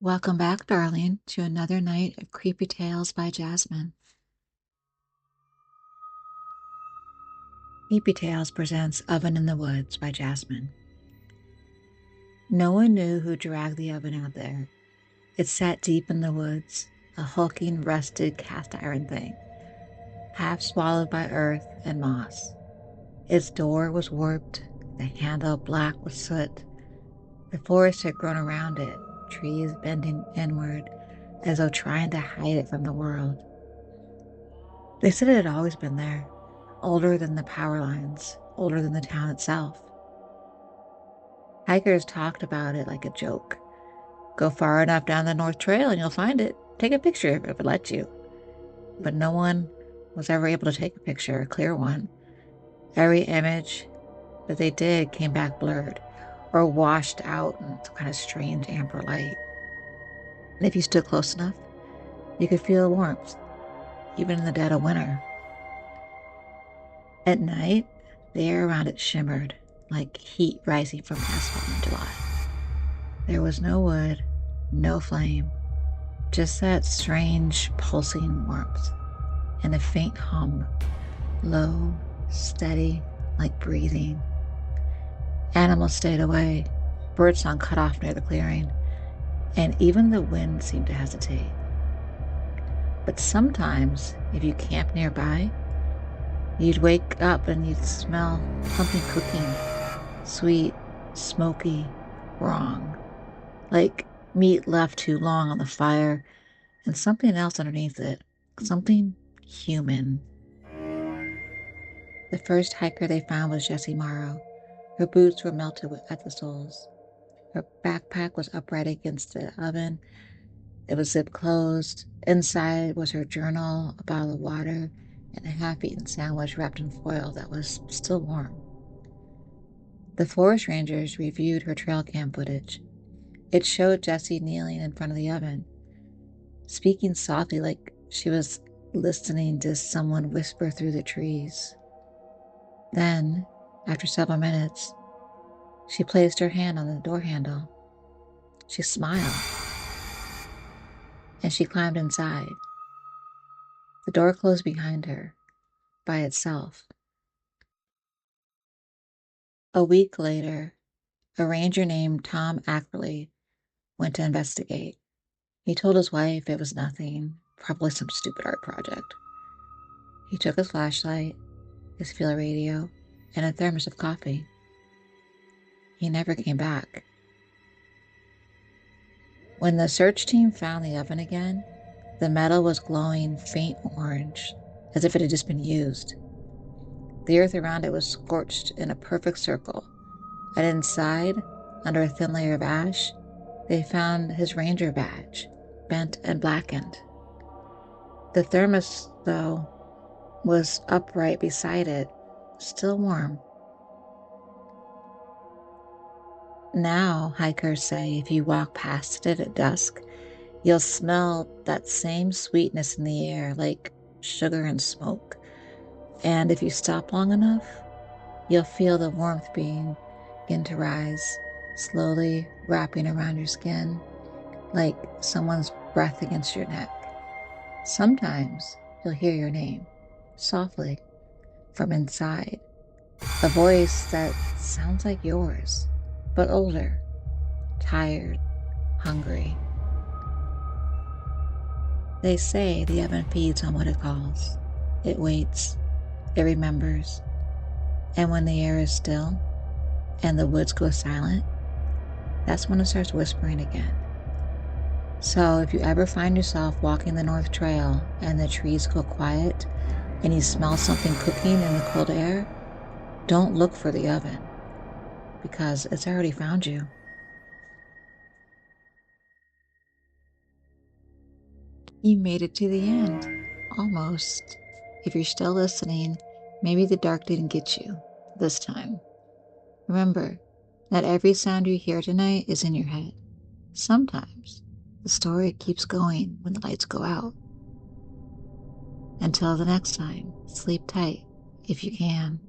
Welcome back, darling, to another night of Creepy Tales by Jazmine. Creepy Tales presents Oven in the Woods by Jazmine. No one knew who dragged the oven out there. It sat deep in the woods, a hulking, rusted cast iron thing, half swallowed by earth and moss. Its door was warped, the handle black with soot. The forest had grown around it, trees bending inward, as though trying to hide it from the world. They said it had always been there, older than the power lines, older than the town itself. Hikers talked about it like a joke. Go far enough down the North Trail and you'll find it. Take a picture if it lets you. But no one was ever able to take a picture, a clear one. Every image that they did came back blurred or washed out in some kind of strange amber light. And if you stood close enough, you could feel the warmth, even in the dead of winter. At night, the air around it shimmered like heat rising from asphalt in July. There was no wood, no flame, just that strange pulsing warmth and a faint hum, low, steady, like breathing. Animals stayed away, birdsong cut off near the clearing, and even the wind seemed to hesitate. But sometimes, if you camped nearby, you'd wake up and you'd smell something cooking, sweet, smoky, wrong, like meat left too long on the fire and something else underneath it, something human. The first hiker they found was Jessie Morrow. Her boots were melted at the soles. Her backpack was upright against the oven. It was zip closed. Inside was her journal, a bottle of water, and a half-eaten sandwich wrapped in foil that was still warm. The forest rangers reviewed her trail cam footage. It showed Jessie kneeling in front of the oven, speaking softly like she was listening to someone whisper through the trees. Then, after several minutes, she placed her hand on the door handle. She smiled, and she climbed inside. The door closed behind her, by itself. A week later, a ranger named Tom Ackerley went to investigate. He told his wife it was nothing, probably some stupid art project. He took his flashlight, his field radio, and a thermos of coffee. He never came back. When the search team found the oven again, the metal was glowing faint orange, as if it had just been used. The earth around it was scorched in a perfect circle, and inside, under a thin layer of ash, they found his ranger badge, bent and blackened. The thermos, though, was upright beside it, still warm. Now, hikers say if you walk past it at dusk, you'll smell that same sweetness in the air, like sugar and smoke. And if you stop long enough, you'll feel the warmth begin to rise, slowly wrapping around your skin, like someone's breath against your neck. Sometimes you'll hear your name, softly, from inside, a voice that sounds like yours, but older, tired, hungry. They say the oven feeds on what it calls. It waits, it remembers, and when the air is still and the woods go silent, that's when it starts whispering again. So if you ever find yourself walking the North Trail and the trees go quiet and you smell something cooking in the cold air, don't look for the oven, because it's already found you. You made it to the end. Almost. If you're still listening, maybe the dark didn't get you this time. Remember, not every sound you hear tonight is in your head. Sometimes the story keeps going when the lights go out. Until the next time, sleep tight if you can.